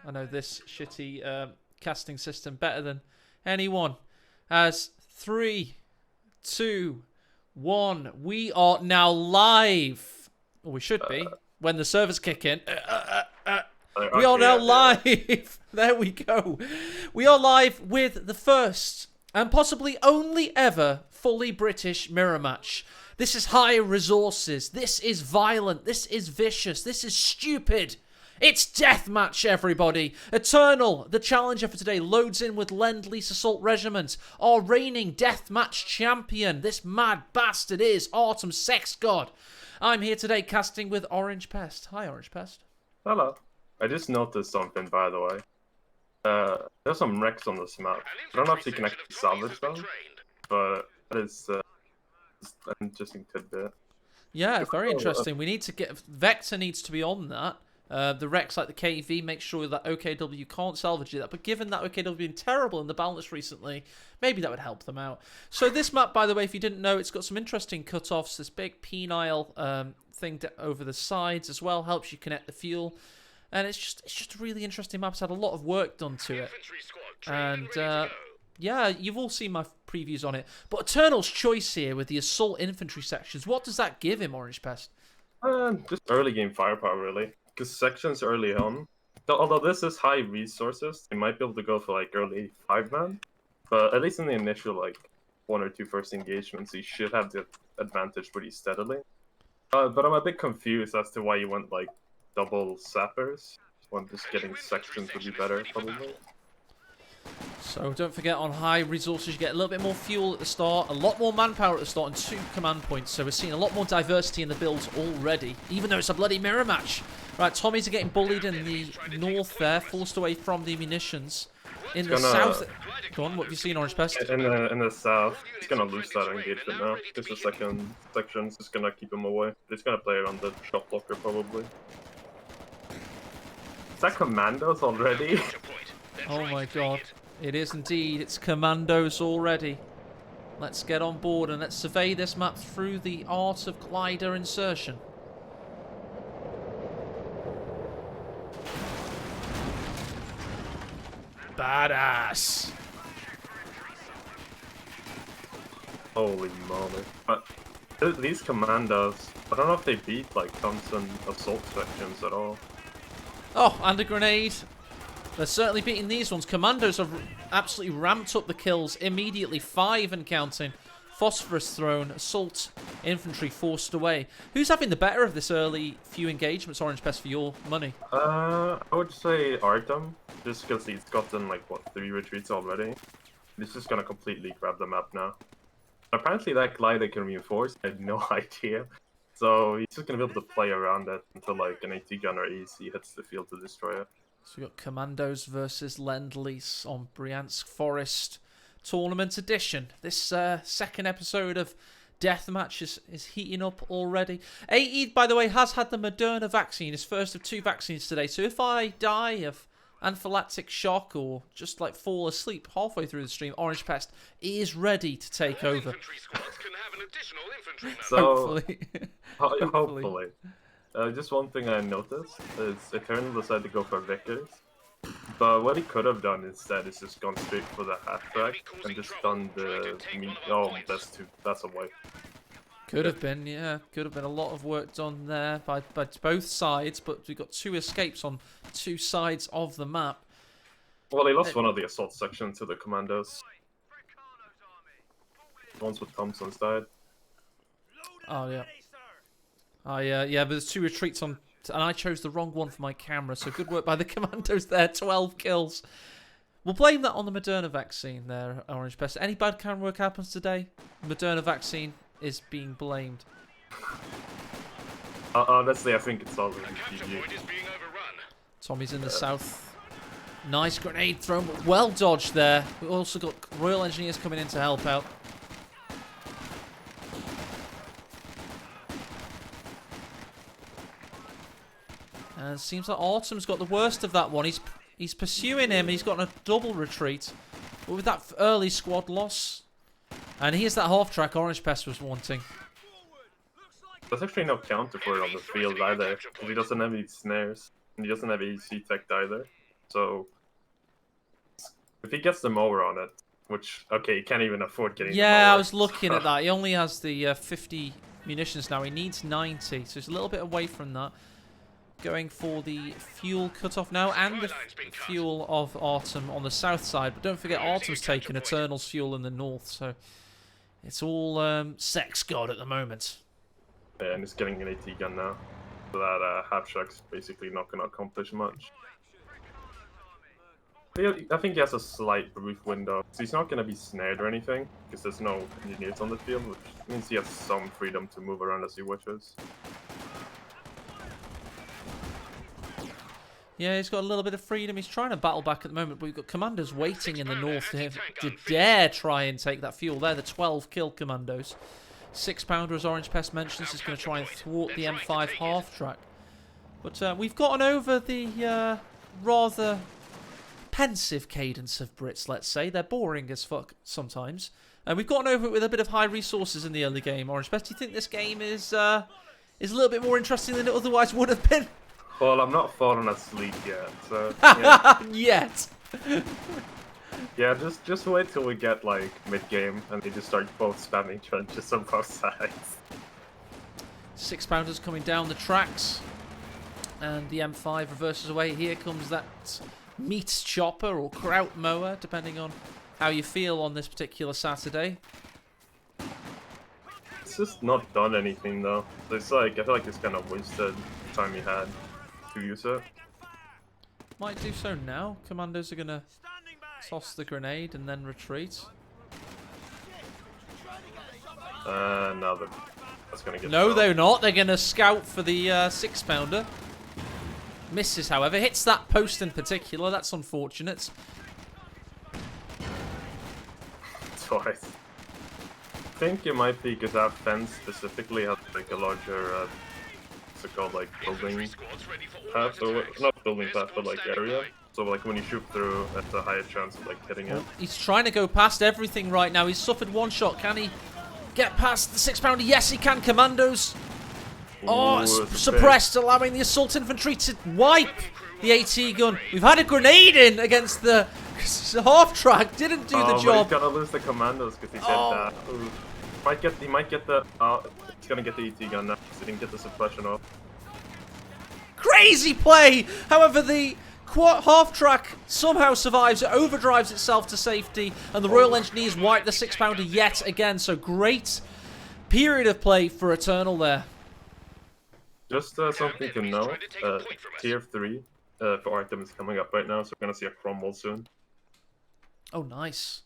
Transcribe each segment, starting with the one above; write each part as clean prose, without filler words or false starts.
I know this shitty casting system better than anyone. As 3, 2, 1, we are now live. Or we should be when the servers kick in. We are now live. There we go. We are live with the first and possibly only ever fully British mirror match. This is high resources. This is violent. This is vicious. This is stupid. It's deathmatch, everybody. Eternal, the challenger for today, loads in with Lend-Lease Assault Regiment, our reigning deathmatch champion. This mad bastard is Autumn Sex God. I'm here today casting with Orange Pest. Hi, Orange Pest. Hello. I just noticed something, by the way. There's some wrecks on this map. I don't know if you can actually salvage them, but that is an interesting tidbit. Yeah, very interesting. We need to get... Vector needs to be on that. The wrecks like the KV, make sure that OKW can't salvage that. But given that OKW has been terrible in the balance recently, maybe that would help them out. So this map, by the way, if you didn't know, it's got some interesting cut-offs. This big penile thing over the sides as well helps you connect the fuel. And it's just a really interesting map. It's had a lot of work done to it. And yeah, you've all seen my previews on it. But Eternal's choice here with the assault infantry sections, what does that give him, Orange Pest? Just early game firepower, really. Because sections early on, although this is high resources, they might be able to go for like early 5-man. But at least in the initial like 1 or 2 first engagements, you should have the advantage pretty steadily. But I'm a bit confused as to why you went like double sappers. One just getting sections would be better, probably. So don't forget, on high resources you get a little bit more fuel at the start, a lot more manpower at the start, and 2 command points. So we're seeing a lot more diversity in the builds already, even though it's a bloody mirror match. Right, Tommies are getting bullied in the north there, forced away from the munitions. In the south... Go on, what have you seen, Orange Pest? In the south, it's going to lose that engagement now. Just the second section's just going to keep him away. It's going to play around the shot blocker, probably. Is that commandos already? Oh my god. It is indeed. It's commandos already. Let's get on board and let's survey this map through the art of glider insertion. Badass. Holy moly. But these commandos, I don't know if they beat like Thompson assault sections at all. Oh, and a grenade. They're certainly beating these ones. Commandos have absolutely ramped up the kills immediately. 5 and counting. Phosphorus thrown. Assault infantry forced away. Who's having the better of this early few engagements, Orange Pest, for your money? I would say Artem, just because he's gotten like, what, 3 retreats already. He's just gonna completely grab the map now. Apparently that glider can reinforce, I had no idea. So he's just gonna be able to play around it until like an AT gun or AC hits the field to destroy it. So we've got Commandos versus Lend-Lease on Bryansk Forest Tournament Edition. This second episode of Deathmatch is heating up already. AE, by the way, has had the Moderna vaccine, his first of 2 vaccines today. So if I die of anaphylactic shock or just like fall asleep halfway through the stream, Orange Pest is ready to take over. So, hopefully. hopefully. Just one thing I noticed is Eternal decided to go for Vickers. But what he could have done instead is just gone straight for the halfback and just done the... Oh, that's a wipe. Could have been, yeah. Could have been a lot of work done there by both sides, but we've got 2 escapes on 2 sides of the map. Well, he lost one of the assault sections to the commandos. One's with Thompson's died. Oh, yeah. Oh, yeah, but there's 2 retreats on... And I chose the wrong one for my camera, so good work by the commandos there. 12 kills. We'll blame that on the Moderna vaccine there, Orange Pest. Any bad camera work happens today, Moderna vaccine is being blamed. Honestly, I think it's all really GG. Tommy's in the south. Nice grenade thrown, but well dodged there. We've also got Royal Engineers coming in to help out. And it seems like Autumn's got the worst of that one. He's pursuing him. He's got a double retreat. But with that early squad loss. And here's that half track Orange Pest was wanting. There's actually no counter for it on the field either. Because he doesn't have any snares. And he doesn't have AC tech either. So if he gets them over on it, which, okay, he can't even afford getting them Yeah, over. I was looking at that. He only has the 50 munitions now. He needs 90, so he's a little bit away from that. Going for the fuel cutoff now, and the fuel of Autumn on the south side. But don't forget, Autumn's taken Eternal's fuel in the north, so it's all sex god at the moment. Yeah, and he's getting an AT gun now. So that half-shack's basically not going to accomplish much. I think he has a slight brief window. So he's not going to be snared or anything, because there's no engineers on the field, which means he has some freedom to move around as he wishes. Yeah, he's got a little bit of freedom. He's trying to battle back at the moment, but we've got commandos waiting in the north to dare try and take that fuel. They're the 12 kill commandos. 6-pounder, as Orange Pest mentions, is going to try and thwart the M5 half-track. But we've gotten over the rather pensive cadence of Brits, let's say. They're boring as fuck sometimes. And we've gotten over it with a bit of high resources in the early game. Orange Pest, do you think this game is a little bit more interesting than it otherwise would have been? Well, I'm not falling asleep yet, so yeah. Yet. Yeah, just wait till we get like mid-game and they just start both spamming trenches on both sides. 6-pounders coming down the tracks, and the M5 reverses away. Here comes that meat chopper or kraut mower, depending on how you feel on this particular Saturday. It's just not done anything though. It's like, I feel like it's kind of wasted time you had to use it. Might do so now. Commandos are going to toss the grenade and then retreat. Now that's going to get No, shot. they're not. They're going to scout for the 6-pounder. Misses, however. Hits that post in particular. That's unfortunate. Twice. I think it might be because that fence specifically has like a larger, what's it called, like building path, or not building path, but like area. So like when you shoot through, that's a higher chance of like hitting it. He's trying to go past everything right now. He's suffered one shot. Can he get past the 6-pounder? Yes, he can. Commandos. Oh, suppressed, allowing the assault infantry to wipe the AT gun. We've had a grenade in against the half-track. Didn't do the job. He's gonna lose the commandos because he said that. Ooh. He might get the. He's gonna get the AT gun now because he didn't get the suppression off. Crazy play. However, the half-track somehow survives. It overdrives itself to safety, and the Royal Engineers wipe the 6-pounder yet again. So great period of play for Eternal there. Just something to know, tier 3 for Artem is coming up right now, so we're gonna see a Cromwell soon. Oh, nice.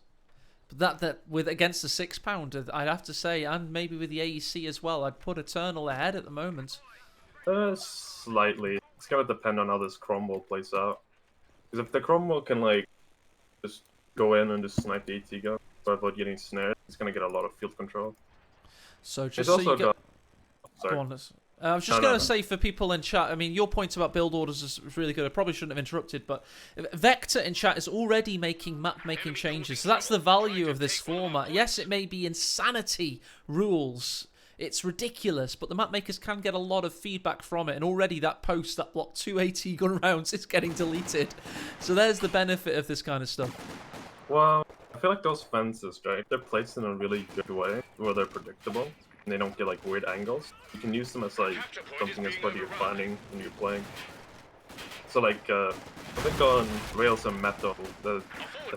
But that with against the 6-pounder, I'd have to say, and maybe with the AEC as well, I'd put Eternal ahead at the moment. Slightly. It's gonna depend on how this Cromwell plays out. Because if the Cromwell can like just go in and just snipe the AT gun without getting snared, it's gonna get a lot of field control. So just it's so also you get... Sorry. Go on, I was just going to say for people in chat, I mean, your point about build orders is really good. I probably shouldn't have interrupted, but Vector in chat is already making map-making changes. So that's the value of this format. Yes, it may be insanity rules. It's ridiculous, but the map makers can get a lot of feedback from it. And already that post that blocked 2 AT gun rounds is getting deleted. So there's the benefit of this kind of stuff. Well, I feel like those fences, right? They're placed in a really good way where they're predictable. And they don't get like weird angles. You can use them as like something as part of your planning when you're playing. So like I think on Rails and Metal, the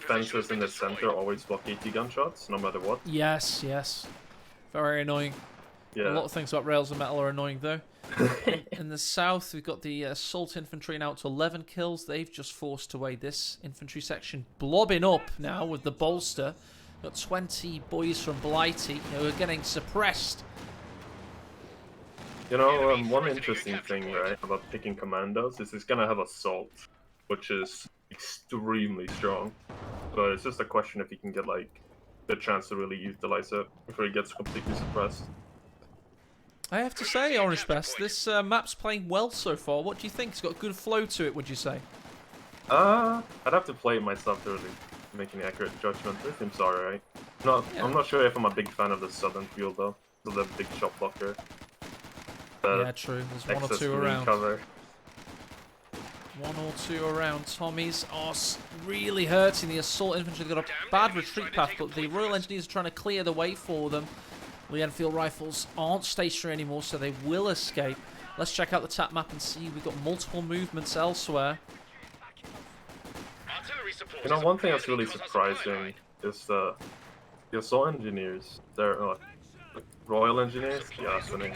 fences in the center always block AT gunshots no matter what. Yes, yes. Very annoying. Yeah. A lot of things about Rails and Metal are annoying though. In the south, we've got the assault infantry now to 11 kills. They've just forced away this infantry section, blobbing up now with the bolster. Got 20 boys from Blighty who are getting suppressed. You know, one interesting thing, right, about picking commandos is it's gonna have assault, which is extremely strong. But it's just a question if you can get like the chance to really utilize it before it gets completely suppressed. I have to say, Orange Pest, this map's playing well so far. What do you think? It's got good flow to it, would you say? I'd have to play it myself to really make an accurate judgment. It seems alright. No, yeah. I'm not sure if I'm a big fan of the southern field though. So the big shot blocker. Yeah, true. There's one or two around. Cover. One or two around. Tommies are really hurting the assault infantry. They've got a bad retreat path, but the Royal Engineers are trying to clear the way for them. The Enfield rifles aren't stationary anymore, so they will escape. Let's check out the tap map and see. We've got multiple movements elsewhere. You know, one thing that's really surprising is the assault engineers. They're Royal Engineers. Yeah, that's the name.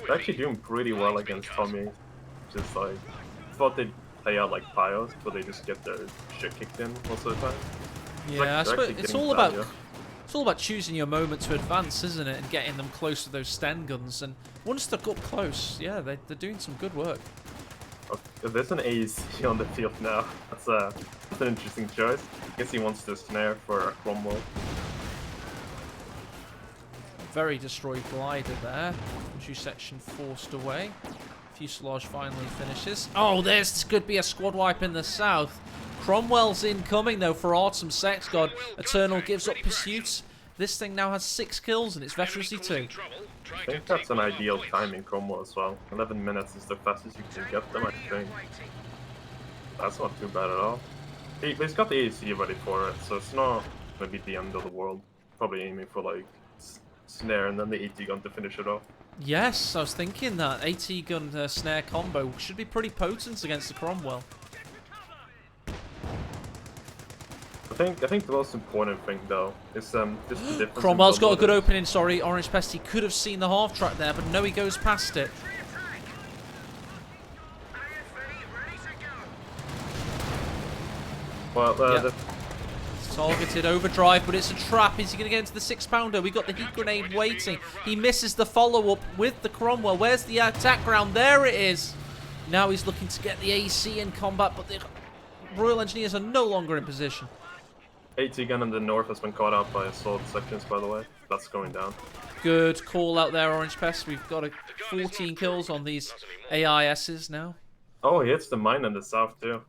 They're actually doing pretty well against Tommy. Just like, I thought they'd play out like Pios, but they just get their shit kicked in most of the time. Yeah, it's all about choosing your moment to advance, isn't it? And getting them close to those Sten guns. And once they're up close, yeah, they're doing some good work. Okay, there's an AEC on the field now. That's an interesting choice. I guess he wants to snare for a Cromwell. Very destroyed glider there. Infantry section forced away. Fuselage finally finishes. Oh, this could be a squad wipe in the south. Cromwell's incoming though for Autumn Sex God. Eternal gives up pursuit. This thing now has 6 kills and it's veterancy 2. I think that's an ideal timing Cromwell as well. 11 minutes is the fastest you can get them, I think. That's not too bad at all. He's got the AEC ready for it, so it's not going to be the end of the world. Probably aiming for like snare and then the AT gun to finish it off. Yes, I was thinking that. AT gun snare combo should be pretty potent against the Cromwell. I think the most important thing though is just the difference. Cromwell's got a good opening, sorry. Orange Pest, he could have seen the half track there, but no, he goes past it. Well, yep. Targeted overdrive, but it's a trap. Is he going to get into the 6-pounder? We've got the heat grenade waiting. He misses the follow-up with the Cromwell. Where's the attack ground? There it is. Now he's looking to get the AC in combat, but the Royal Engineers are no longer in position. AT gun in the north has been caught out by assault sections, by the way. That's going down. Good call out there, Orange Pest. We've got 14 kills on these AISs now. Oh, he hits the mine in the south too.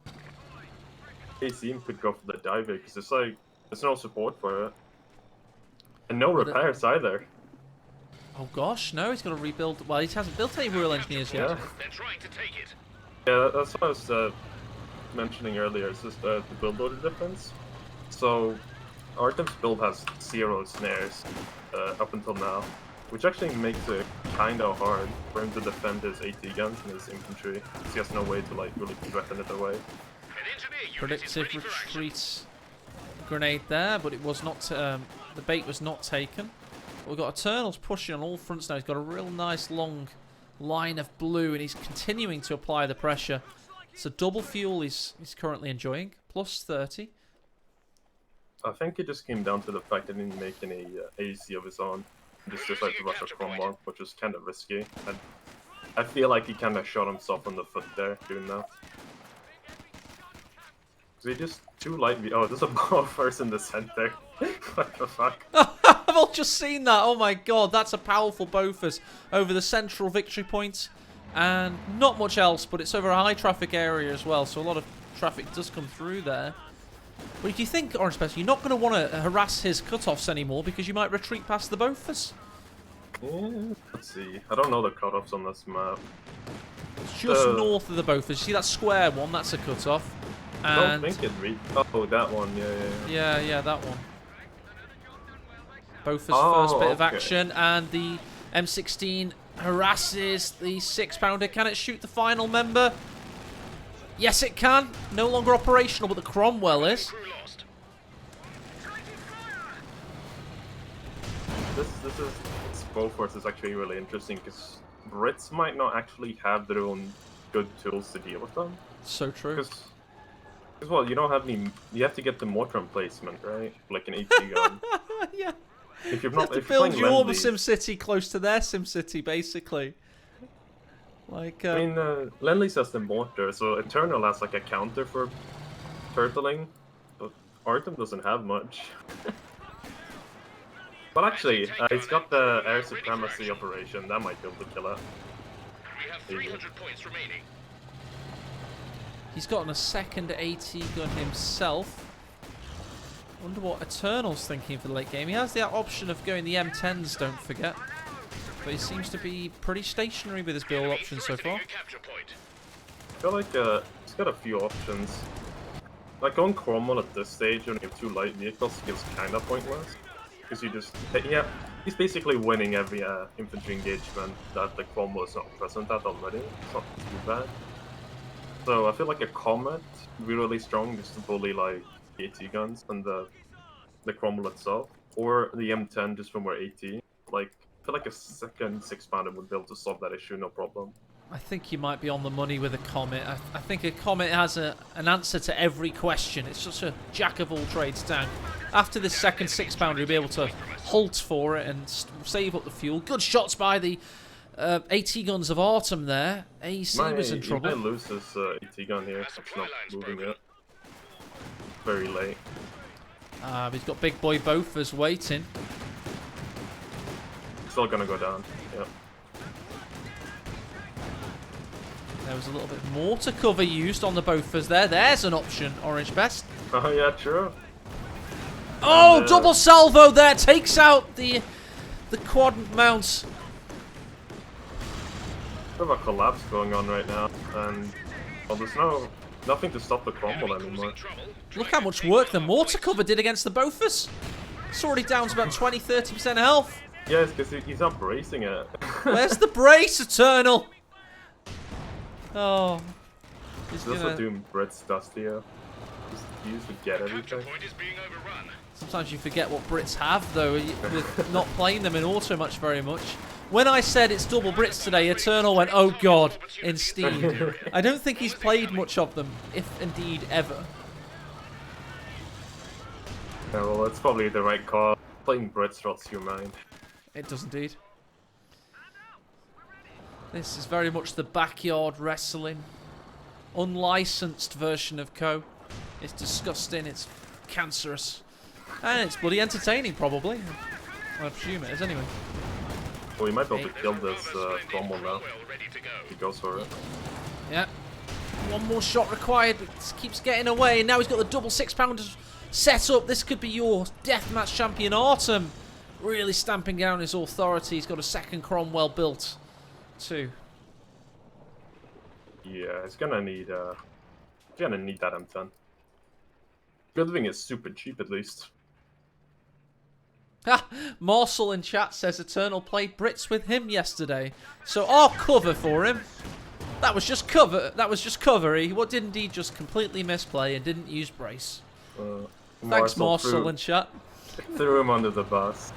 AC could go for the diver because it's like there's no support for it, and no repairs either. Oh gosh, no, he's got to rebuild. Well, he hasn't built any Royal Engineers yet. Yeah, that's what I was mentioning earlier. It's just the build order difference. So Artem's build has 0 snares up until now, which actually makes it kind of hard for him to defend his AT guns and his infantry. He has no way to like really threaten it away. Predictive retreat grenade there, but it was not. The bait was not taken. We've got Eternals pushing on all fronts now. He's got a real nice long line of blue, and he's continuing to apply the pressure. It's a double fuel he's currently enjoying, plus 30. I think it just came down to the fact that he didn't make any AEC of his own. He just decided to rush a Cromwell, which was kind of risky. And I feel like he kind of shot himself in the foot there doing that. He just too lightly. Oh, there's a ball first in the center. What the fuck? I've all just seen that. Oh my god, that's a powerful Bofors over the central victory point. And not much else, but it's over a high traffic area as well, so a lot of traffic does come through there. But if you think, Orange Pest, you're not going to want to harass his cutoffs anymore because you might retreat past the Bofors. Yeah, let's see. I don't know the cutoffs on this map. It's just north of the Bofors. You see that square one? That's a cutoff. I don't think it reached. Oh, that one. Yeah, that one. Bofors' first bit of action, and the M16 harasses the 6-pounder. Can it shoot the final member? Yes, it can. No longer operational, but the Cromwell is. This Bofors is actually really interesting because Brits might not actually have their own good tools to deal with them. So true. Because well, you don't have any. You have to get the mortar emplacement, right? Like an AT gun. Yeah. If you're not, you have to build your SimCity close to their SimCity, basically. Like. I mean, Lend-Lease has the mortar, so Eternal has like a counter for turtling, but Artem doesn't have much. But actually, he's got the air supremacy operation. That might be able to kill it. We have 300 points remaining. He's gotten a second AT gun himself. Wonder what Eternal's thinking for the late game. He has the option of going the M10s, don't forget. But he seems to be pretty stationary with his build options so far. I feel like He's got a few options. Like going Cromwell at this stage when you have 2 light vehicles feels kind of pointless. Because you just, yeah, he's basically winning every infantry engagement that the Cromwell is not present at already. It's not too bad. So I feel like a Comet would be really strong just to bully like AT guns and the Cromwell itself. Or the M10 just from where AT. Like, I feel like a second 6-pounder would be able to solve that issue, no problem. I think you might be on the money with a Comet. I think a Comet has an answer to every question. It's just a jack-of-all-trades tank. After this second 6-pounder, you'll be able to halt for it and save up the fuel. Good shots by the AT guns of Autumn there. AEC was in trouble. He might lose his AT gun here. It's not moving it. Very late. He's got Big Boy Bofors waiting. Still gonna go down. Yep. There was a little bit more to cover used on the Bofors there. There's an option, Orange Best. Oh yeah, true. Oh, And, double salvo there. Takes out the quad mounts. We have a collapse going on right now, and well, there's nothing to stop the Cromwell anymore. Look how much work the mortar cover did against the Bofors. It's already down to about 20-30% health. Yeah, it's because he's not bracing it. Where's the brace, Eternal? Oh. He's This gonna... will do Brits dustier. Just use to get everything. Sometimes you forget what Brits have, though, with not playing them in auto much very much. When I said it's double Brits today, Eternal went, oh god, in Steam. I don't think he's played much of them, if indeed ever. Yeah, well, that's probably the right call. Playing Brits rots your mind. It does indeed. This is very much the backyard wrestling. Unlicensed version of Co. It's disgusting, it's cancerous. And it's bloody entertaining, probably. I presume it is, anyway. Well, we might be able to kill this Cromwell now. He goes for it. Yeah. One more shot required, but it keeps getting away. And now he's got the double 6-pounders set up. This could be your deathmatch champion, Autumn. Really stamping down his authority. He's got a second Cromwell built, too. Yeah, he's gonna need that M10. Good thing it's super cheap, at least. Ha! Morsel in chat says Eternal played Brits with him yesterday. So our cover for him. That was just cover. That was just cover. He did indeed just completely misplay and didn't use brace. Thanks, Morsel in chat. Threw him under the bus.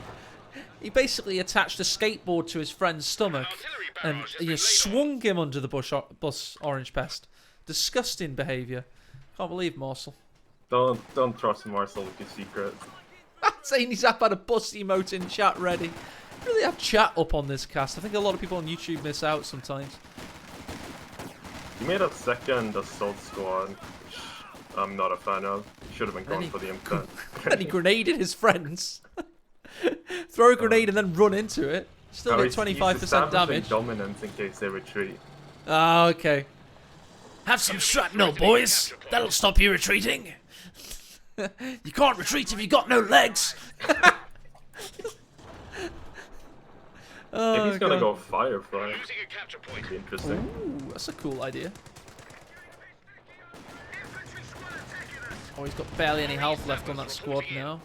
He basically attached a skateboard to his friend's stomach and he swung him under the bus, Orange Pest. Disgusting behaviour. Can't believe Morsel. Don't trust Marcel with your secrets. Saying he's up had a bus emote in chat ready. Really have chat up on this cast. I think a lot of people on YouTube miss out sometimes. He made a second assault squad, which I'm not a fan of. He should have been going for the M10. And he grenaded his friends. Throw a grenade and then run into it. Still get 25% damage. Dominance in case they retreat. Ah, okay. Have some shrapnel, boys. That'll stop you retreating. You can't retreat if you got no legs. If he's gonna go Firefly, that'd be interesting. Ooh, that's a cool idea. Oh, he's got barely any health left on that squad now.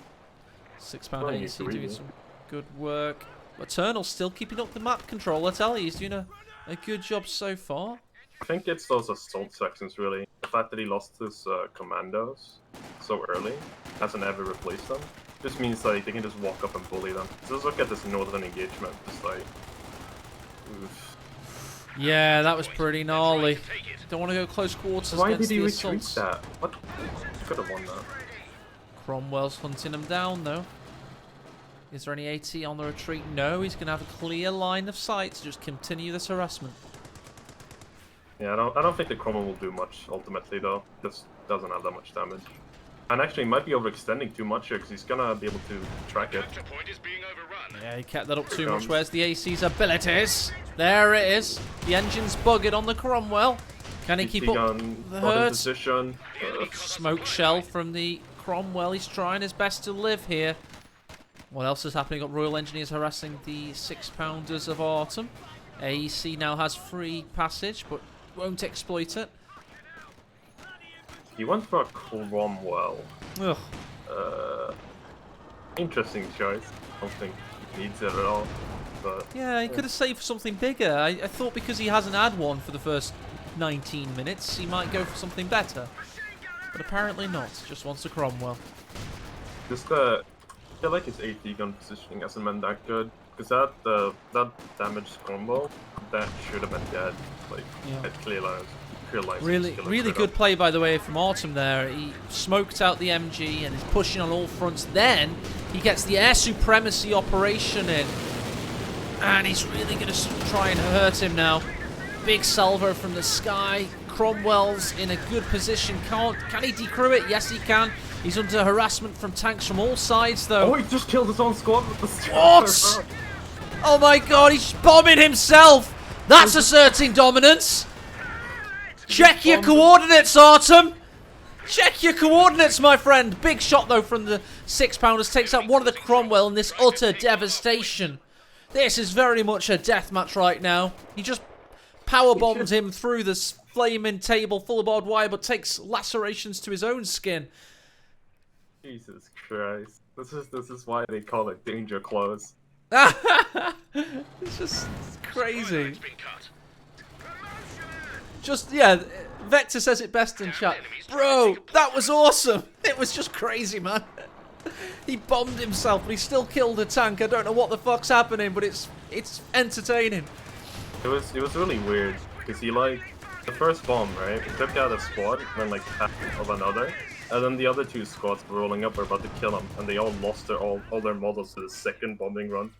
6-pound AC doing some good work. Eternal still keeping up the map control. I tell you, he's doing a good job so far. I think it's those assault sections, really. The fact that he lost his commandos so early, hasn't ever replaced them, just means like they can just walk up and bully them. So let's look at this northern engagement, just like, oof. Yeah, that was pretty gnarly. Don't want to go close quarters. Why against did he the retreat assaults. that? What? Could have won that. Cromwell's hunting him down, though. Is there any AT on the retreat? No, he's going to have a clear line of sight to just continue this harassment. Yeah, I don't think the Cromwell will do much ultimately, though. This doesn't have that much damage. And actually, he might be overextending too much here, because he's gonna be able to track it. Yeah, he kept that up too much. Where's the AC's abilities? There it is. The engine's buggered on the Cromwell. Can he keep up the hurt? Smoke shell from the Cromwell. He's trying his best to live here. What else is happening? Got Royal Engineers harassing the 6-pounders of Autumn. AEC now has free passage, but won't exploit it. He went for a Cromwell. Ugh. Interesting choice. I don't think he needs it at all. But Yeah, he could have saved for something bigger. I thought because he hasn't had one for the first 19 minutes, he might go for something better. But apparently not. Just wants a Cromwell. just I feel like his AT gun positioning hasn't been that good. Because that damaged Cromwell, that should have been dead. Like, Yeah. at clear lines. Really good play, by the way, from Autumn there. He smoked out the MG and is pushing on all fronts. Then he gets the air supremacy operation in. And he's really going to try and hurt him now. Big salvo from the sky. Cromwell's in a good position. Can he decrew it? Yes, he can. He's under harassment from tanks from all sides, though. Oh, he just killed his own squad with the What? Oh my god, he's bombing himself! That's asserting dominance! Check your coordinates, Autumn! Check your coordinates, my friend! Big shot, though, from the 6-pounders. Takes out one of the Cromwell in this utter devastation. This is very much a death match right now. He just powerbombed him through this flaming table full of barbed wire, but takes lacerations to his own skin. Jesus Christ. This is why they call it danger close. It's just crazy. Just, yeah, Vector says it best in chat. Bro, that was awesome. It was just crazy, man. He bombed himself, but he still killed a tank. I don't know what the fuck's happening, but it's entertaining. It was really weird because he like the first bomb, right? He took out a squad and then like half of another, and then the other two squads were rolling up, were about to kill him, and they all lost all their models to the second bombing run.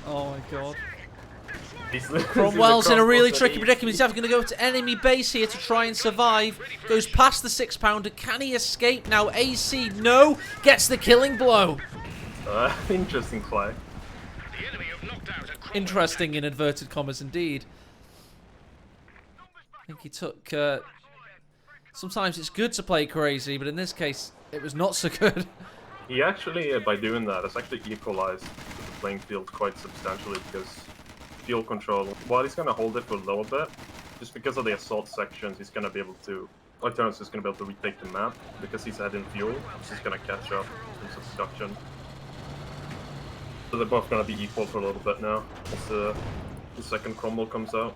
Oh my god. Cromwell's Cromwell's in a really tricky predicament. He's having to go to enemy base here to try and survive. Goes past the 6-pounder. Can he escape now? AC, no. Gets the killing blow. Interesting play. Interesting in inverted commas indeed. I think he took... sometimes it's good to play crazy, but in this case, it was not so good. He actually, by doing that, has actually equalized the playing field quite substantially because fuel control, while he's going to hold it for a little bit, just because of the assault sections, he's going to be able to, Arturnus is going to be able to retake the map because he's adding fuel, which is going to catch up in terms of destruction. So they're both going to be equal for a little bit now, as the second Cromwell comes out.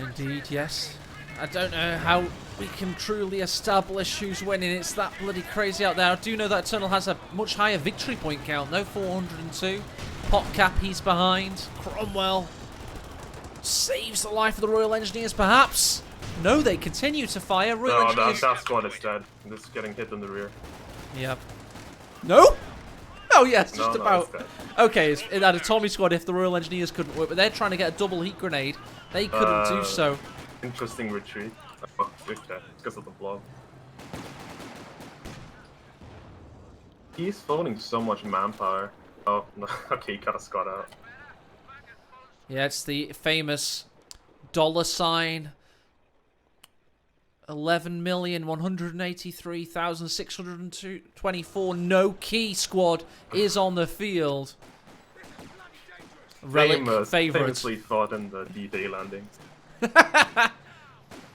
Indeed, yes. I don't know how we can truly establish who's winning. It's that bloody crazy out there. I do know that Eternal has a much higher victory point count, though, 402. Popcap, he's behind. Cromwell saves the life of the Royal Engineers, perhaps. No, they continue to fire. Royal Engineers... that squad is dead. This is getting hit in the rear. Yep. No? Oh, yes, just No, about. it's dead. Okay, it had a Tommy squad if the Royal Engineers couldn't work, but they're trying to get a double heat grenade. They couldn't do so. Interesting retreat. Oh, okay, because of the blow. He's phoning so much manpower. Oh, no. Okay, he got a squad out. Yeah, it's the famous $sign 11,183,624 no key squad is on the field. Relic favourite. Famously fought in the D-Day landings.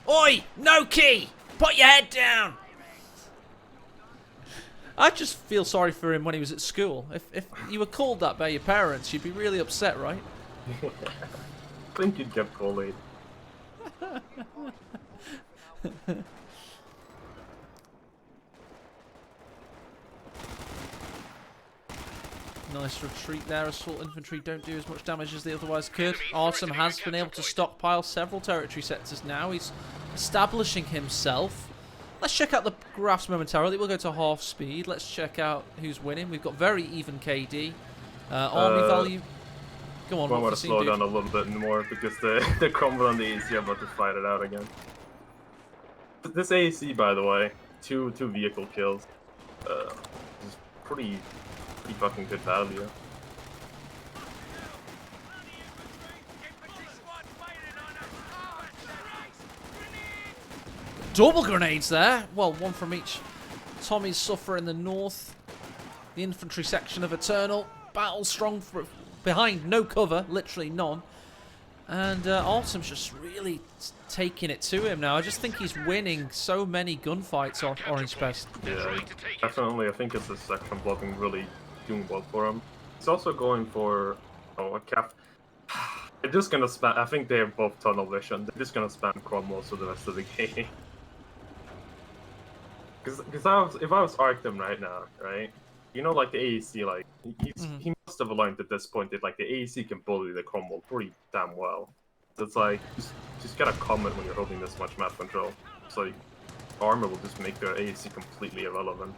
Oi! No key! Put your head down! I just feel sorry for him when he was at school. If you were called that by your parents, you'd be really upset, right? I think you'd get bullied. Nice retreat there. Assault infantry don't do as much damage as they otherwise could. Autumn has been able to stockpile several territory sectors now. He's establishing himself. Let's check out the graphs momentarily. We'll go to half speed. Let's check out who's winning. We've got very even KD. Army value. Go on, I want what to slow down a little bit more because the Cromwell and the AC are about to fight it out again. This AC, by the way, two vehicle kills. Is pretty fucking good value. Double grenades there. Well, one from each. Tommy's suffer in the north. The infantry section of Eternal. Battle strong behind. No cover. Literally none. And Autumn's just really taking it to him now. I just think he's winning so many gunfights off Orange Pest. Yeah, definitely. I think it's the section blocking really doing well for him. He's also going for a cap. They're just gonna spam. I think they have both tunnel vision. They're just gonna spam Cromwell for the rest of the game. Because if I was Arctum right now, right? You know, like the AEC, like he must have learned at this point that like the AEC can bully the Cromwell pretty damn well. So it's like just gotta comment when you're holding this much map control. It's like armor will just make their AEC completely irrelevant.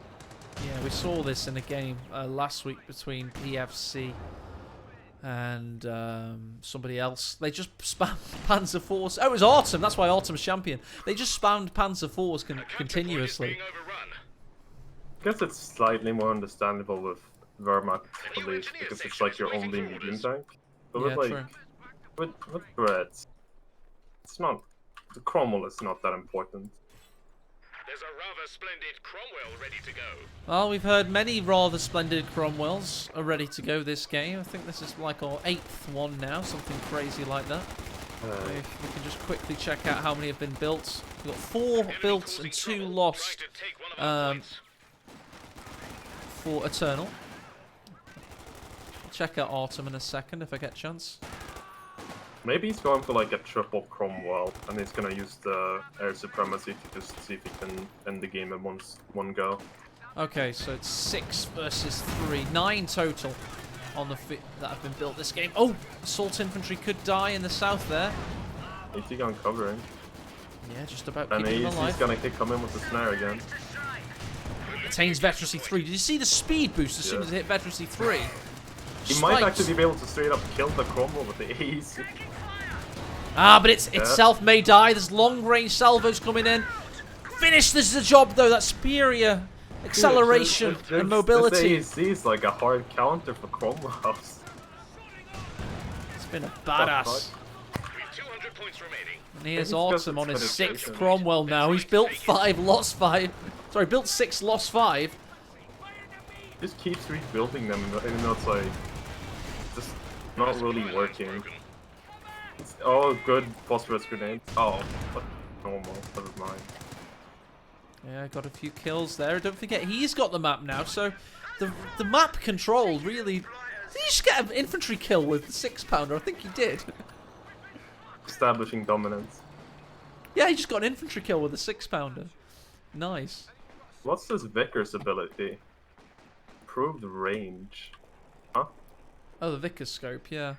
Yeah, we saw this in a game last week between PFC and somebody else. They just spammed Panzer IVs. Oh, it was Autumn. That's why Autumn's champion. They just spammed Panzer IVs continuously. I guess it's slightly more understandable with Wehrmacht, at least, because it's like your only medium tank. But Yeah, with true. like with Reds, it's not. The Cromwell is not that important. There's a rather splendid Cromwell ready to go. Well, we've heard many rather splendid Cromwells are ready to go this game. I think this is like our 8th one now, something crazy like that. If we can just quickly check out how many have been built. We've got 4 built and 2 lost for Eternal. I'll check out Autumn in a second if I get a chance. Maybe he's going for like a triple Cromwell, and he's gonna use the air supremacy to just see if he can end the game in one go. Okay, so it's 6 versus 3. 9 total on the that have been built this game. Oh, assault infantry could die in the south there. AT gun covering. Yeah, just about And keeping him alive. he's gonna come in with the snare again. Attains veterancy 3. Did you see the speed boost as soon as it hit veterancy 3? He might actually be able to straight up kill the Cromwell with the AEC. Ah, but it's itself may die. There's long range salvos coming in. Finish this is the job though. That superior acceleration and mobility. This AEC is like a hard counter for Cromwell's. It's been a badass. With 200 points remaining. And here's Maybe it's Autumn on just his 6th penetration. Cromwell now. He's built 5, lost 5. Sorry, built 6, lost 5. Just keeps rebuilding them, even though it's like just not really working. Oh, good phosphorus grenades. Oh, but normal. Never mind. Yeah, got a few kills there. Don't forget, he's got the map now, so the map control really... Did he just get an infantry kill with the 6-pounder? I think he did. Establishing dominance. Yeah, he just got an infantry kill with a 6-pounder. Nice. What's this Vickers ability? Improved range. Huh? Oh, the Vickers scope, yeah.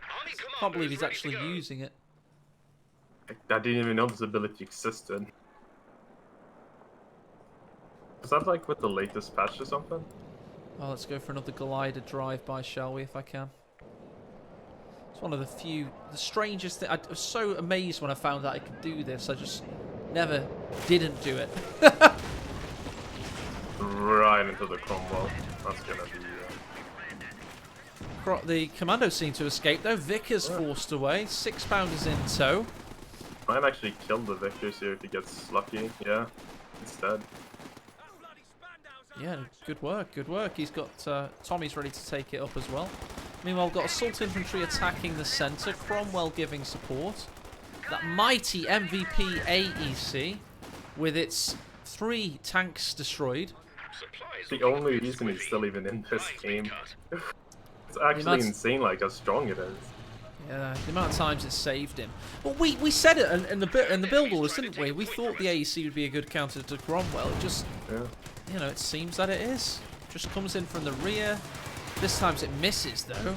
Can't believe he's actually using it. I didn't even know this ability existed. Is that like with the latest patch or something? Oh, let's go for another glider drive-by, shall we, if I can. It's one of the few, the strangest thing. I was so amazed when I found out I could do this. I just never didn't do it. Right into the Cromwell. That's gonna be... The commandos seem to escape though. Vickers forced away. 6-pounders in tow. Might actually kill the Victors here if he gets lucky. Yeah, it's dead. Yeah, good work, good work. He's got Tommy's ready to take it up as well. Meanwhile, we've got assault infantry attacking the centre. Cromwell giving support. That mighty MVP AEC with its 3 tanks destroyed. The only reason he's still even in this game. It's actually insane, like how strong it is. Yeah, the amount of times it saved him. Well, we said it in the build orders, didn't we? We thought the AEC would be a good counter to Cromwell. It just, you know, it seems that it is. Just comes in from the rear. This time it misses though. The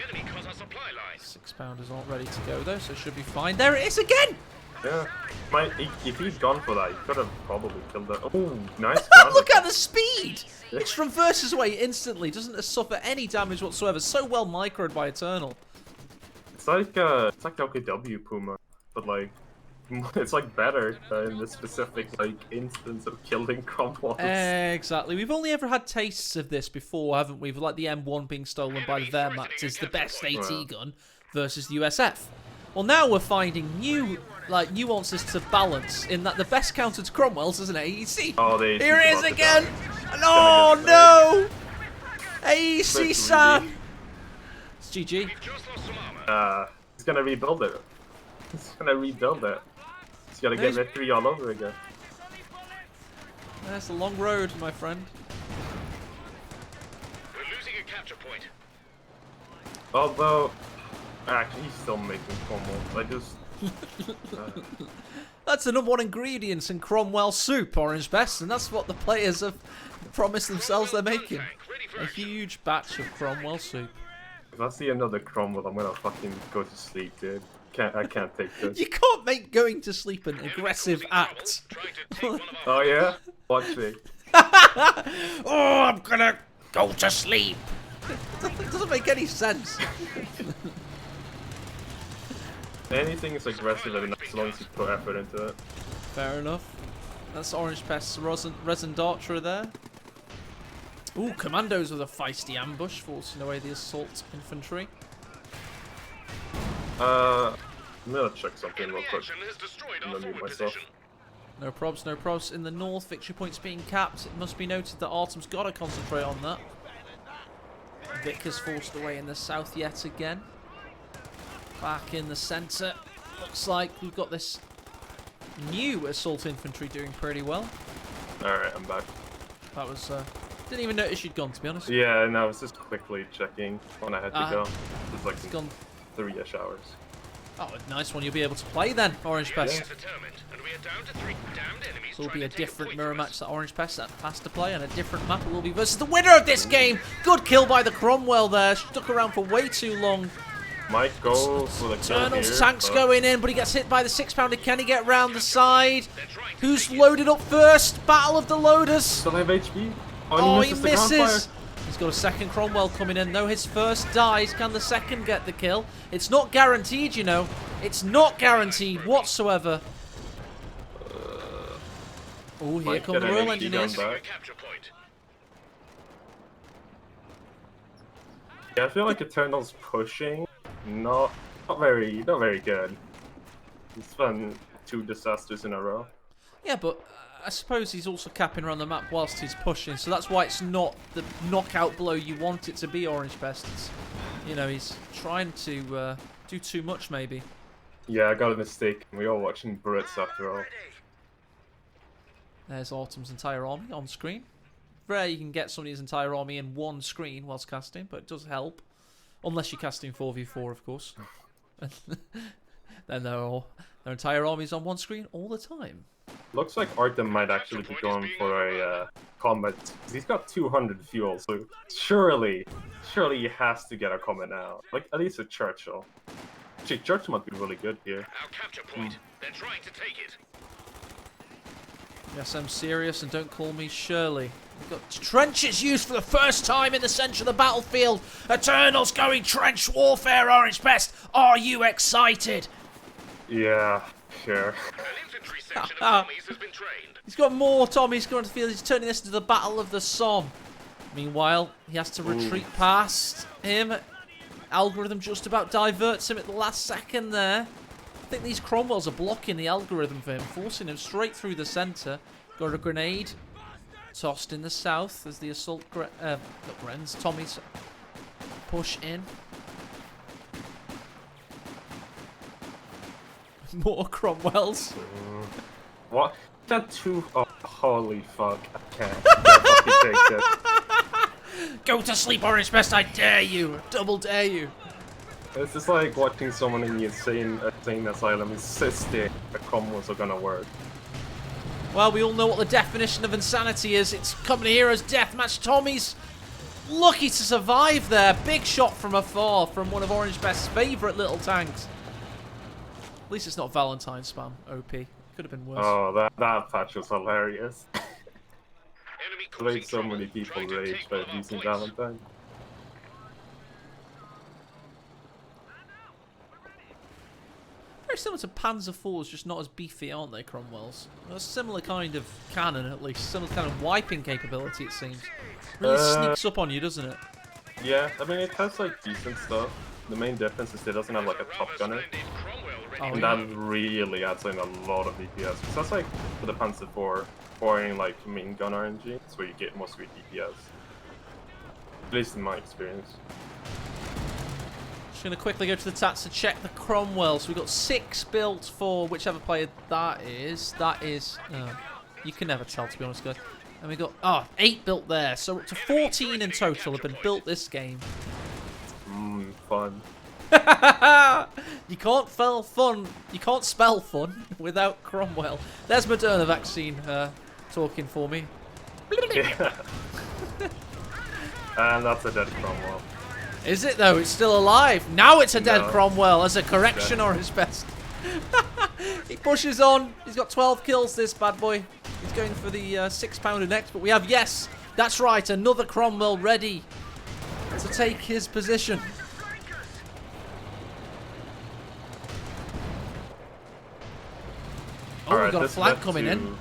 enemy cuts our supply line. 6-pounders aren't ready to go though, so it should be fine. There it is again. Yeah. If he's gone for that, he could have probably killed it. Oh, nice. Look at the speed! It's reverses away instantly. Doesn't suffer any damage whatsoever. So well microed by Eternal. It's like LKW Puma, but like it's like better in this specific like instance of killing Cromwell. Exactly. We've only ever had tastes of this before, haven't we? Like the M1 being stolen by the Wehrmacht is the best AT gun versus the USF. Well, now we're finding new nuances to balance in that the best counter to Cromwell's is an AEC. Oh, here it is again. Oh no! AEC-san. It's GG. He's gonna rebuild it. He's gonna rebuild it. Just gotta get victory all over again. That's a long road, my friend. We're losing a capture point. Although, actually, he's still making Cromwell. I just... That's the #1 ingredient in Cromwell soup, Orange Best, and that's what the players have promised themselves they're making. A huge batch of Cromwell soup. If I see another Cromwell, I'm gonna fucking go to sleep, dude. I can't take this. You can't make going to sleep an aggressive act. Oh yeah? Watch me. Oh, I'm gonna go to sleep. It doesn't make any sense. Anything is aggressive enough as long as you put effort into it. Fair enough. That's Orange Pest's Resin Darcher there. Ooh, Commandos with a feisty ambush, forcing away the assault infantry. I'm gonna check something real quick. And then mute myself. No probs, no probs. In the north, victory points being capped. It must be noted that Artem's got to concentrate on that. Vic is forced away in the south yet again. Back in the centre. Looks like we've got this new assault infantry doing pretty well. Alright, I'm back. That was... didn't even notice you'd gone, to be honest. Yeah, no, I was just quickly checking when I had to go. It's like gone 3-ish hours. Oh, a nice one. You'll be able to play then, Orange Pest. Yeah. It will be a different mirror match that Orange Pest has to play, and a different map it will be versus the winner of this game. Good kill by the Cromwell there. Stuck around for way too long. Might go for the kill Eternal's here, tanks but... going in, but he gets hit by the 6-pounder. Can he get round the side? Who's loaded up first? Battle of the loaders. Still have HP. Oh, he the ground misses. fire. He's got a second Cromwell coming in, though. His first dies. Can the second get the kill? It's not guaranteed, you know. It's not guaranteed whatsoever. Oh, here Might come get the an Royal HP Engineers. gun back. Yeah, I feel like Eternal's pushing. Not very good. He's done 2 disasters in a row. Yeah, but I suppose he's also capping around the map whilst he's pushing, so that's why it's not the knockout blow you want it to be, Orange Pest. It's, you know, he's trying to do too much, maybe. Yeah, I got a mistake. We're all watching Brits after all. There's Autumn's entire army on screen. Rare you can get somebody's entire army in one screen whilst casting, but it does help. Unless you're casting 4v4, of course. Then their entire army's on one screen all the time. Looks like Artem might actually be going for a combat. He's got 200 fuel, so surely he has to get a combat now. Like, at least a Churchill. Actually, Churchill might be really good here. Our capture point. They're trying to take it. Yes, I'm serious, and don't call me Shirley. We've got trenches used for the first time in the centre of the battlefield. Eternals going trench warfare, Orange Pest. Are you excited? Yeah, sure. An infantry section of armies has been trained. He's got more Tommies going to the field. He's turning this into the Battle of the Somme. Meanwhile, he has to retreat past him. Algorithm just about diverts him at the last second there. I think these Cromwells are blocking the algorithm for him, forcing him straight through the centre. Got a grenade tossed in the south as the assault Tommies push in. More Cromwells. What? That 2... Oh, holy fuck. I can't fucking take this. Go to sleep, Orange Pest, I dare you. Double dare you. It's just like watching someone in the insane asylum insisting that Cromwells are gonna work. Well, we all know what the definition of insanity is. It's Company Heroes Death Match. Tommy's lucky to survive there. Big shot from afar from one of Orange Best's favourite little tanks. At least it's not Valentine spam, OP. Could have been worse. Oh, that patch was hilarious. Enemy I made causing so trouble. many people Trying to rage take by one of our using points. Valentine. Very similar to Panzer IVs, just not as beefy, aren't they, Cromwells? A similar kind of cannon, at least. Similar kind of wiping capability, it seems. Really sneaks up on you, doesn't it? Yeah, I mean, it has like decent stuff. The main difference is it doesn't have like a top gunner. Oh, And yeah. that really adds in a lot of DPS. Because that's like for the Panzer IV, pouring like main gun RNG, it's where you get most of your DPS. At least in my experience. Just going to quickly go to the tats to check the Cromwell. So we've got 6 built for whichever player that is. You can never tell, to be honest, guys. And we got 8 built there. So up to 14 in total have been built this game. Fun. You can't spell fun. You can't spell fun without Cromwell. There's Moderna vaccine talking for me. Yeah. And that's a dead Cromwell. Is it though? It's still alive. Now it's a dead No. Cromwell as a correction or his best. He pushes on. He's got 12 kills, this bad boy. He's going for the 6-pounder next, but we have, yes, that's right, another Cromwell ready to take his position. Oh, we've got a flank coming in.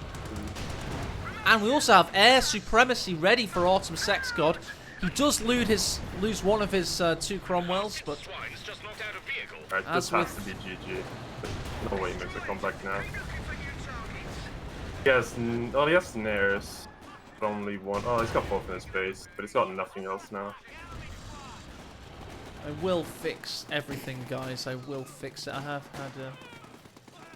And we also have air supremacy ready for Autumn Sex God. He does lose one of his 2 Cromwells, but Swine's just knocked out a vehicle. Alright, As this has with- to be GG. No way he makes a comeback now. He has, he has snares. But only one. Oh, he's got both in his base, but he's got nothing else now. I will fix everything, guys. I will fix it. I have had a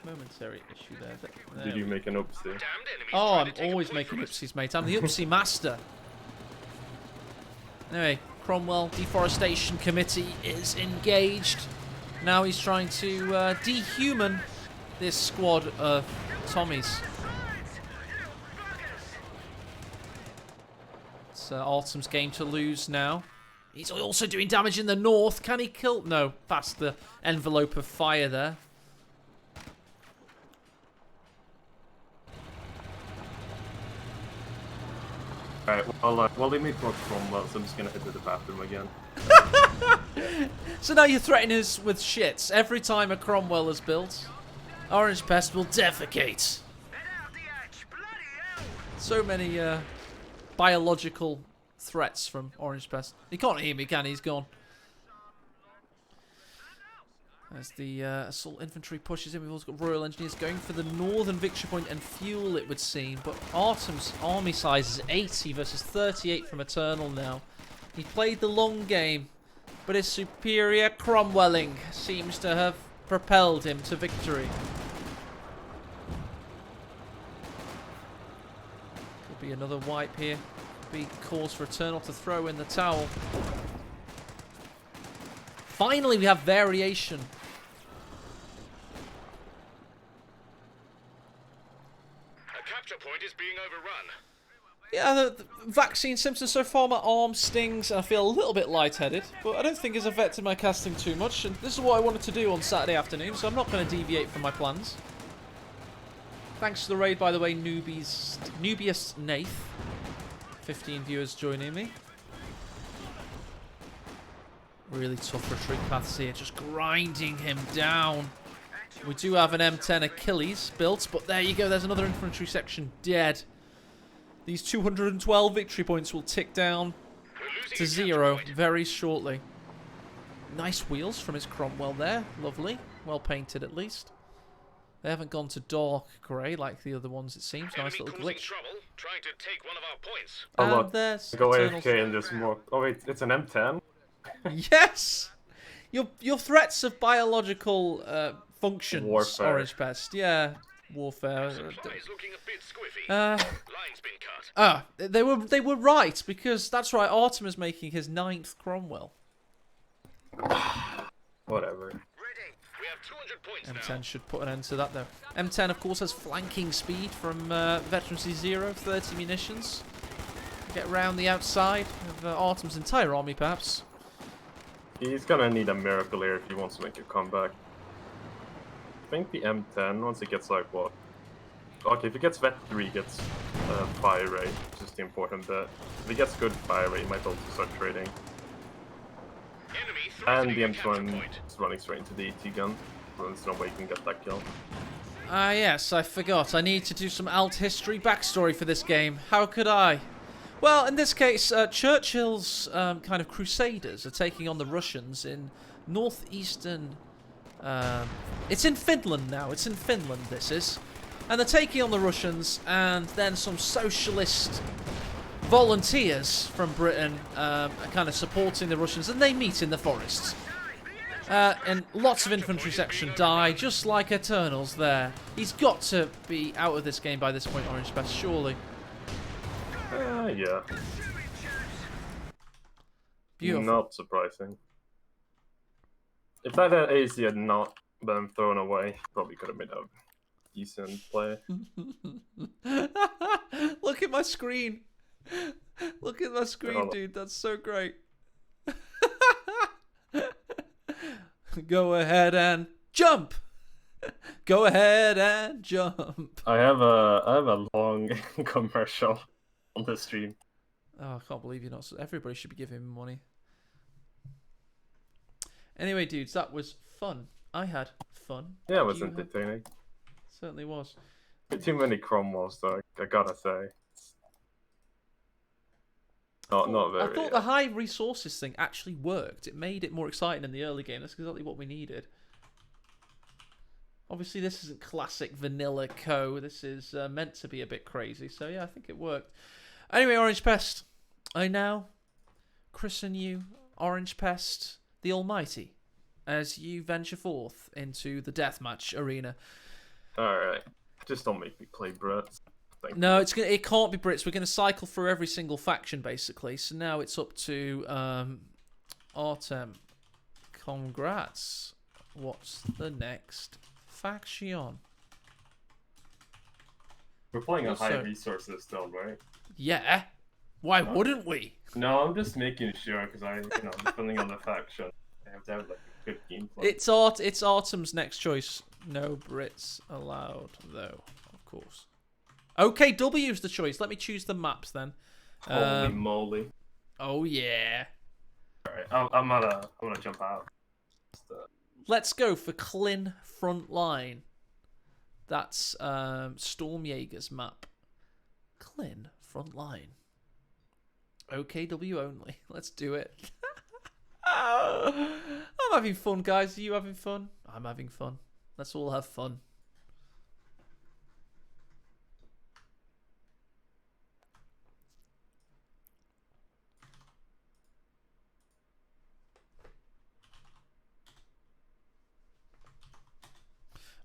momentary issue there. There Did you we- make an oopsie? Damned enemies Oh, trying I'm to take a always point making from us. oopsies, mate. I'm the oopsie master. Anyway, Cromwell Deforestation Committee is engaged. Now he's trying to dehuman this squad of Tommies. It's Autumn's game to lose now. He's also doing damage in the north. Can he kill? No, past the envelope of fire there. Alright, well, while they make more Cromwell, so I'm just gonna head to the bathroom again. So now you're threatening us with shits. Every time a Cromwell is built, Orange Pest will defecate. So many biological threats from Orange Pest. He can't hear me, can he? He's gone. As the assault infantry pushes in, we've also got Royal Engineers going for the northern victory point and fuel, it would seem. But Autumn's army size is 80 versus 38 from Eternal now. He played the long game, but his superior Cromwelling seems to have propelled him to victory. Could be another wipe here. Could be cause for Eternal to throw in the towel. Finally, we have variation. A capture point is being overrun. Yeah, the vaccine symptoms so far, my arm stings, and I feel a little bit lightheaded, but I don't think it's affected my casting too much, and this is what I wanted to do on Saturday afternoon, so I'm not going to deviate from my plans. Thanks to the raid, by the way, Nubius Nath. 15 viewers joining me. Really tough retreat paths here, just grinding him down. We do have an M10 Achilles built, but there you go, there's another infantry section dead. These 212 victory points will tick down We're losing to a 0 capture point. very shortly. Nice wheels from his Cromwell there, lovely. Well painted at least. They haven't gone to dark grey like the other ones, it seems. Nice Enemy little causing glitch. trouble, trying to take one of our points. Oh, And look. there's Go Eternal's- AFK and there's more. Oh wait, it's an M10? Yes! Your threats of biological functions, Warfare. Orange Pest. Yeah, warfare. Supplies looking a bit squiffy. Uh, Line's been cut. they were right, because that's right, Autumn is making his 9th Cromwell. Whatever. Ready. We have 200 points now. M10 should put an end to that, though. M10, of course, has flanking speed from Veterancy 0, 30 munitions. Get round the outside of Autumn's entire army, perhaps. He's gonna need a miracle here if he wants to make a comeback. I think the M10, once it gets like what? Okay, if he gets Vet 3, he gets fire rate, which is the important bit. If he gets good fire rate, he might be able to start trading. Enemy And threatening the a capture M21 point. is running straight into the AT gun. So there's no way he can get that kill. Ah, yes, I forgot. I need to do some alt history backstory for this game. How could I? Well, in this case, Churchill's kind of crusaders are taking on the Russians in northeastern... it's in Finland now. It's in Finland, this is. And they're taking on the Russians, and then some socialist volunteers from Britain are kind of supporting the Russians, and they meet in the forests. And lots of infantry section die, just like Eternals there. He's got to be out of this game by this point, Orange Best, surely. Yeah. Beautiful. Not surprising. If that AC had not been thrown away, probably could have made a decent play. Look at my screen. Look at my screen, hold on. dude. That's so great. Go ahead and jump. Go ahead and jump. I have a long commercial on the stream. Oh, I can't believe you're not. Everybody should be giving him money. Anyway, dudes, that was fun. I had fun. Yeah, it was You had- entertaining. Certainly was. Too many Cromwells, though. I gotta say. Not very. I thought the high resources thing actually worked. It made it more exciting in the early game. That's exactly what we needed. Obviously, this isn't classic vanilla Co. This is meant to be a bit crazy. So, yeah, I think it worked. Anyway, Orange Pest, I now christen you Orange Pest the Almighty as you venture forth into the deathmatch arena. Alright. Just don't make me play Brits. No, it can't be Brits. We're going to cycle through every single faction, basically. So now it's up to Artem. Congrats. What's the next faction? We're playing a Also- high resources still, right? Yeah. Why wouldn't we? No, I'm just making sure because depending on the faction, I have to have like a good gameplay. It's Artem's next choice. No Brits allowed, though, of course. Okay, W's the choice. Let me choose the maps then. Holy moly! Oh yeah. Alright, I'm gonna jump out. Let's go for Clin Frontline. That's Stormjaeger's map. Clin Frontline. OKW only. Let's do it. I'm having fun, guys. Are you having fun? I'm having fun. Let's all have fun.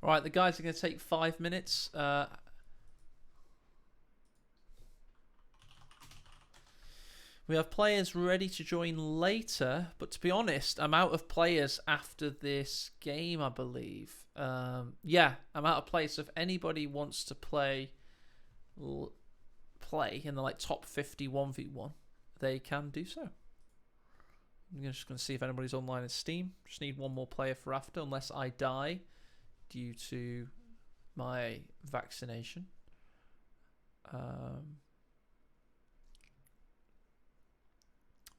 All right, the guys are going to take 5 minutes. We have players ready to join later, but to be honest, I'm out of players after this game, I believe. Yeah, I'm out of players. So if anybody wants to play in the like top 50 1v1, they can do so. I'm just going to see if anybody's online in Steam. Just need one more player for after, unless I die due to my vaccination.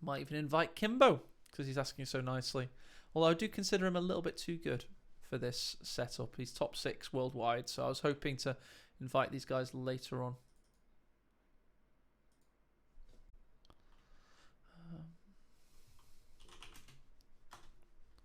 Might even invite Kimbo because he's asking so nicely. Although I do consider him a little bit too good for this setup. He's top 6 worldwide, so I was hoping to invite these guys later on.